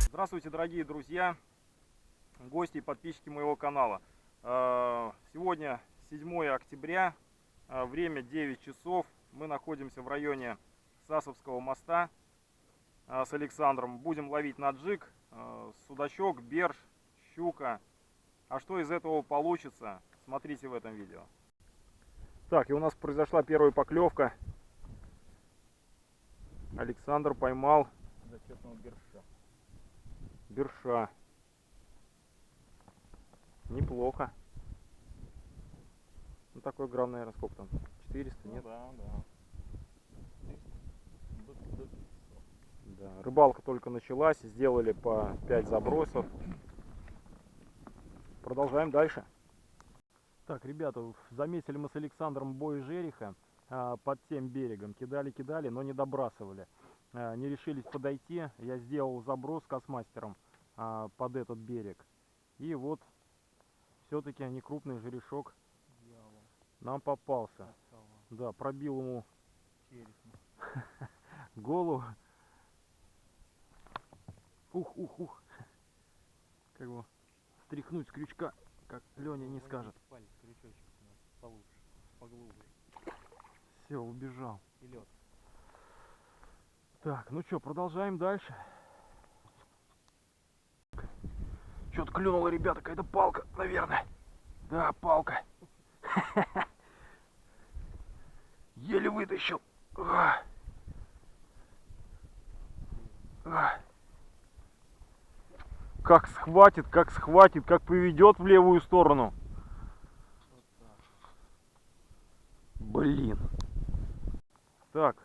Здравствуйте, дорогие друзья, гости и подписчики моего канала. Сегодня 7 октября, время 9 часов. Мы находимся в районе Сасовского моста с Александром. Будем ловить на джиг, судачок, берж, щука. А что из этого получится, смотрите в этом видео. Так, и у нас произошла первая поклевка. Александр поймал зачетного берша. Берша. Неплохо. Ну такой грамм, наверное, сколько там? 400, нет? Да. Да. Рыбалка только началась, сделали по 5 забросов. Продолжаем дальше. Так, ребята, заметили мы с Александром бой жереха под тем берегом. Кидали, но не добрасывали. Не решились подойти. Я сделал заброс космастером под этот берег. И вот все-таки некрупный жерешок нам попался. Да, пробил ему голову. Ух. Как бы стряхнуть с крючка, как Леня не скажет. Палец, крючочек у нас получше, поглубже. Все, убежал. И лед. Так, ну что, продолжаем дальше. Что-то клюнуло, ребята, какая-то палка, наверное. Да, палка. Еле вытащил. Как схватит, как поведет в левую сторону. Блин. Так,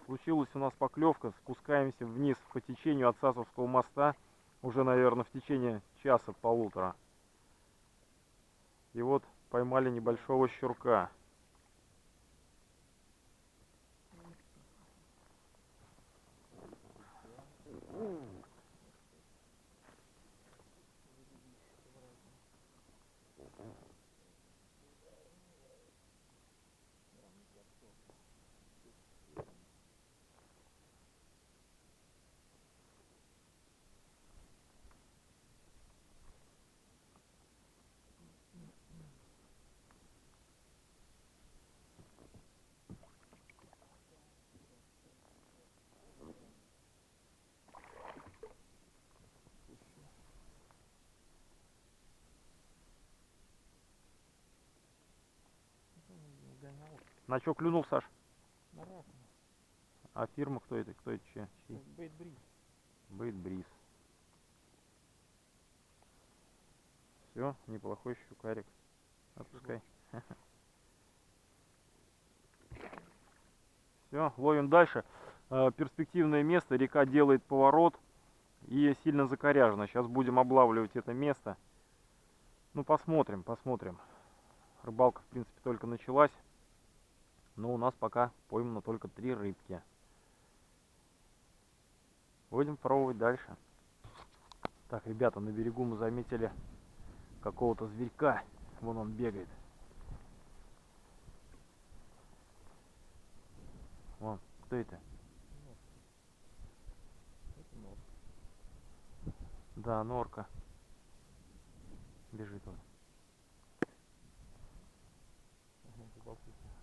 случилась у нас поклевка. Спускаемся вниз по течению от Сасовского моста. Уже, наверное, в течение часа-полутора. И вот поймали небольшого щурка. На что клюнул, Саш? На рака. А фирма кто это? Кто это? Чья? Бейтбриз. Бейтбриз. Все, неплохой щукарик. Отпускай. Все, ловим дальше. Перспективное место. Река делает поворот и сильно закоряжена. Сейчас будем облавливать это место. Ну, посмотрим. Рыбалка, в принципе, только началась. Но у нас пока поймано только 3 рыбки. Будем пробовать дальше. Так, ребята, на берегу мы заметили какого-то зверька. Вон он бегает. Вон, кто это? Да, норка. Бежит он.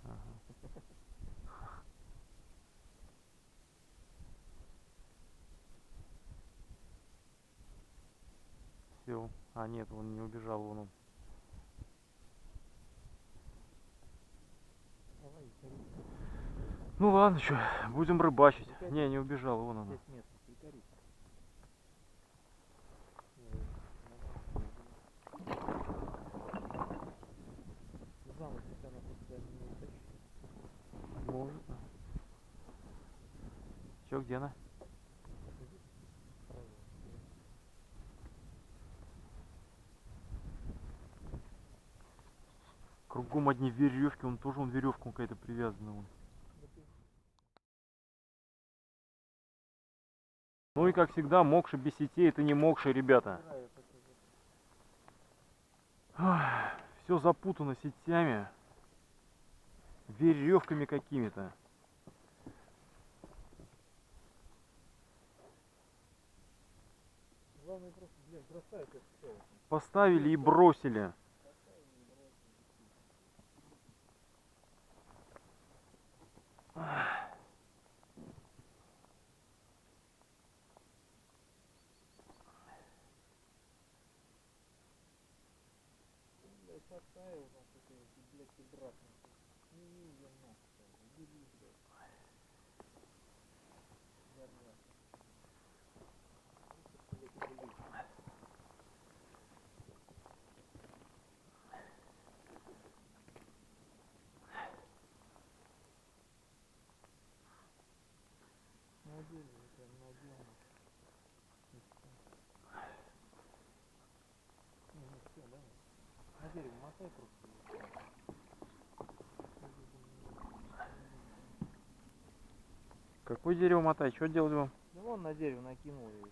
Ага. Все. А нет, он не убежал, вон он. Ну ладно, что, будем рыбачить. Не убежал, вон он. Может. Че, где она? Кругом одни веревки, он тоже веревка какая-то привязана. Вон. Ну и как всегда, мокши без сетей, это не мокши, ребята. Все запутано сетями, веревками какими-то. Главное просто, блин, бросать это все. Поставили и бросили. Блядь, поставил там какой-нибудь, блядь, и брат нахуй. Не я нахуй, убери, блядь. Зараза. На дерево, прям надел. Не, все, давай. На дерево мотай просто. Какое дерево мотать? Что делать вам? Да вон на дерево накинул я.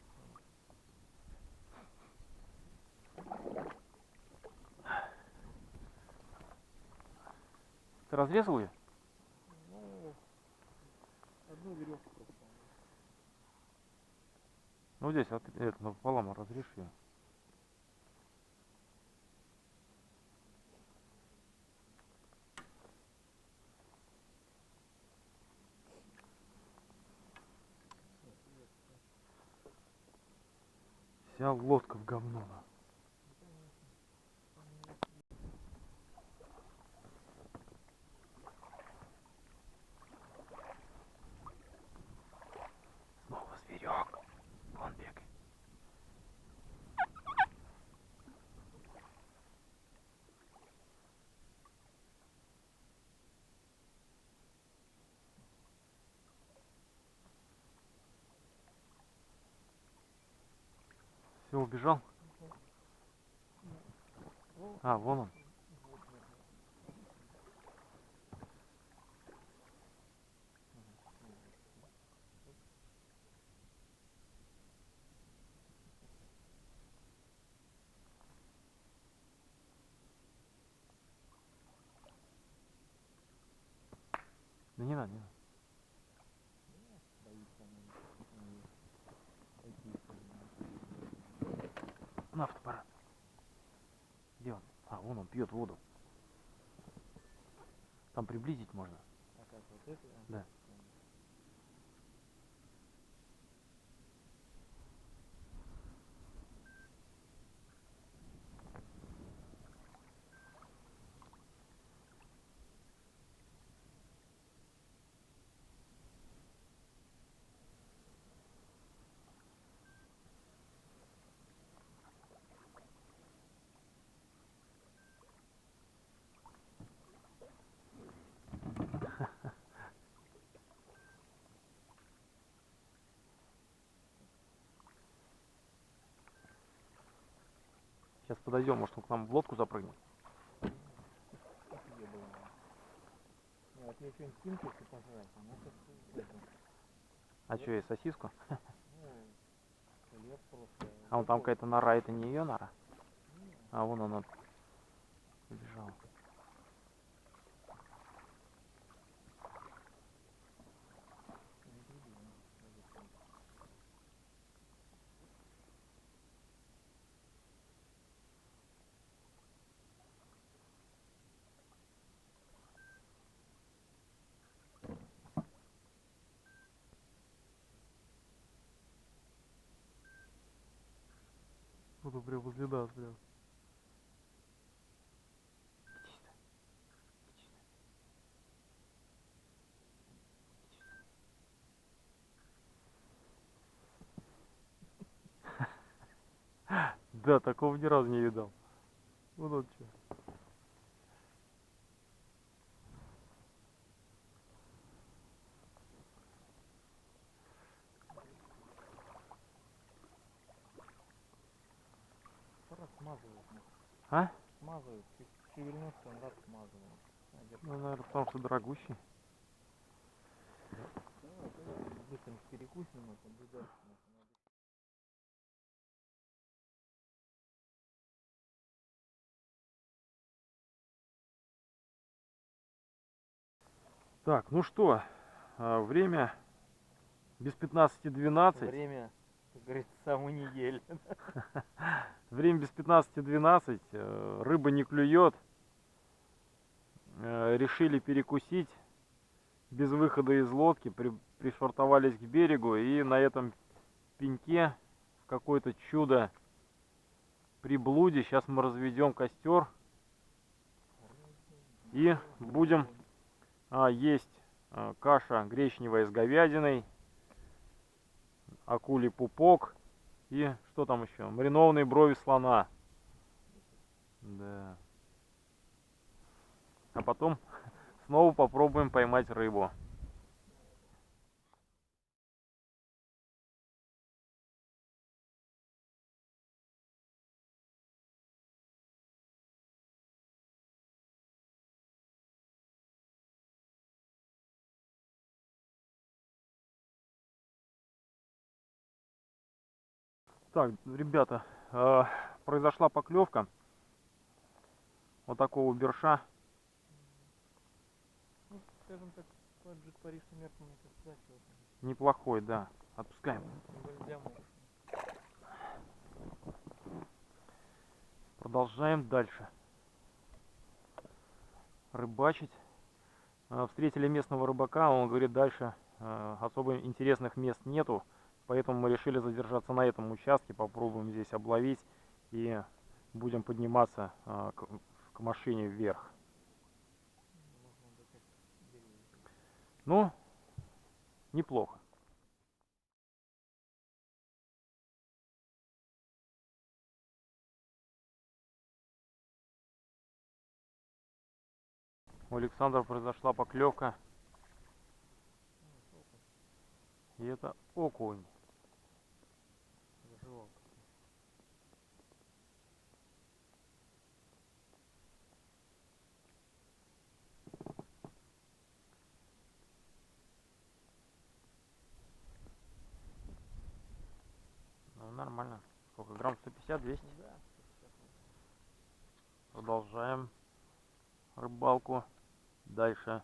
Ты разрезал ее? Ну, одну веревку просто. Ну здесь это напополам разрежь ее. Вся лодка в говно. Снова зверек. Он бегает. Все, убежал? А, вон он. Да не надо, не надо. На фотоаппарат. Где он? А, вон он пьет воду. Там приблизить можно. А как вот это? Да. Сейчас подойдем, может он к нам в лодку запрыгнет. Вот мне что-нибудь киньте, если пожрать. Ну, это, А что, есть сосиску? ну, хлеб просто. А вон там какая-то нора, это не ее нора? А вон она убежала. Вот прям возле нас прям. Да, такого ни разу не видал. Вот он что. Раз смазывает. А? Смазывает. Шевельнулся, он раз смазывает. Ну, наверное, потому что дорогущий. Быстренько перекусим, а там дальше. Так, ну что, время без 15:12. Время, как говорится, самой недели. Время без 15:12. Рыба не клюет. Решили перекусить без выхода из лодки. Пришвартовались к берегу. И на этом пеньке в какое-то чудо приблуде. Сейчас мы разведем костер. И будем есть каша гречневая с говядиной, акулий пупок и что там еще? Маринованные брови слона. Да. А потом снова попробуем поймать рыбу. Так, ребята, произошла поклевка вот такого берша. Ну, скажем так, таджик Париж мертвым это сплачивает. Неплохой, да. Отпускаем. Для моря. Продолжаем дальше рыбачить. Встретили местного рыбака, он говорит, дальше особо интересных мест нету, поэтому мы решили задержаться на этом участке, попробуем здесь обловить и будем подниматься к машине вверх. Можно достать деревья. Ну, неплохо. У Александра произошла поклевка, и это окунь. Заживал. Ну, нормально. Сколько? Грамм 150-200? Да. Продолжаем рыбалку дальше.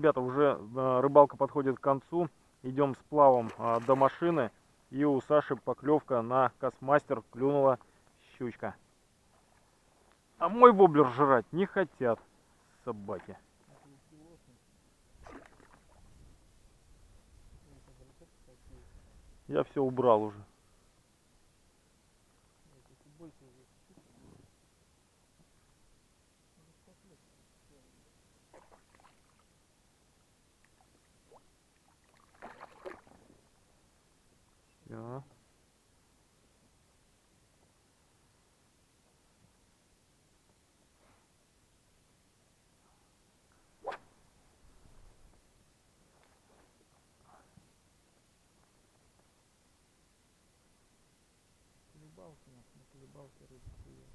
ребята, уже рыбалка подходит к концу. Идем с плавом до машины. И у Саши поклевка на Кастмастер, клюнула щучка. А мой воблер жрать не хотят собаки. Я все убрал уже. Всё. Колебался, не колебался, рыбу клюет.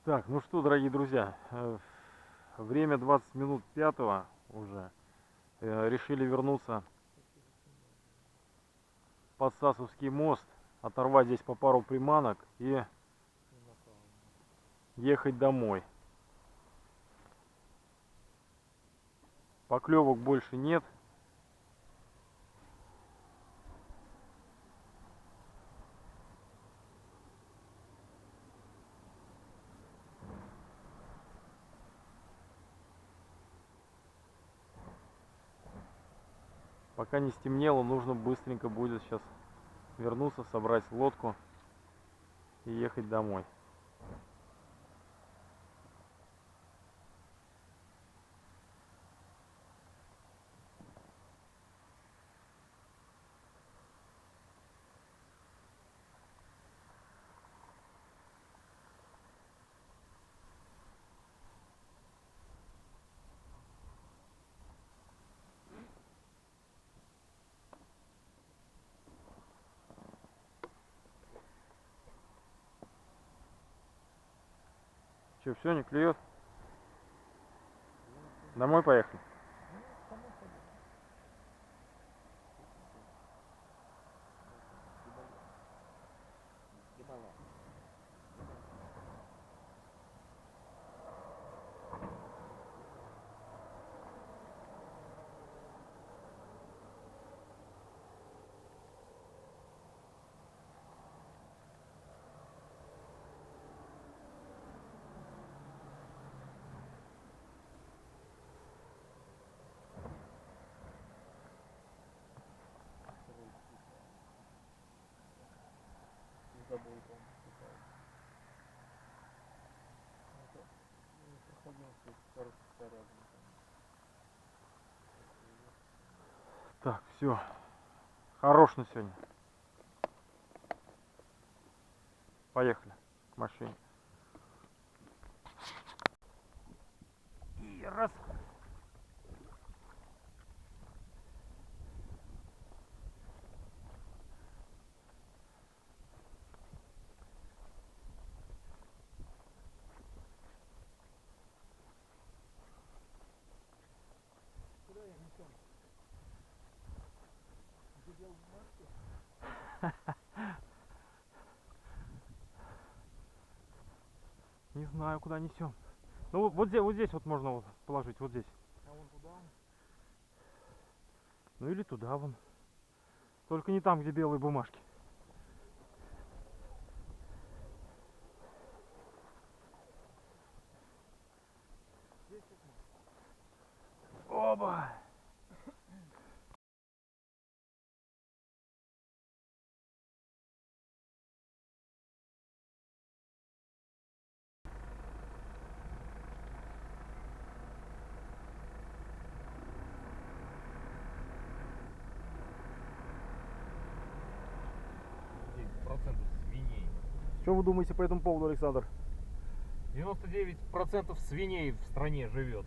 Так, ну что, дорогие друзья, время 20 минут 5 уже. Решили вернуться под Сасовский мост, оторвать здесь по пару приманок и ехать домой. Поклевок больше нет. Пока не стемнело, нужно быстренько будет сейчас вернуться, собрать лодку и ехать домой. Че, все, не клюет? Домой поехали? Забыл, по-моему, писал. Проходил тут пару часа рядом. Так, все. Хорош на сегодня. Поехали к машине. И раз. Куда я несем? Ты делал бумажки? Не знаю, куда несем. Ну вот здесь вот можно вот положить, вот здесь. А вон туда? Ну или туда вон. Только не там, где белые бумажки. Здесь вот можно. Оба! Процентов свиней. Что вы думаете по этому поводу, Александр? 99% свиней в стране живет.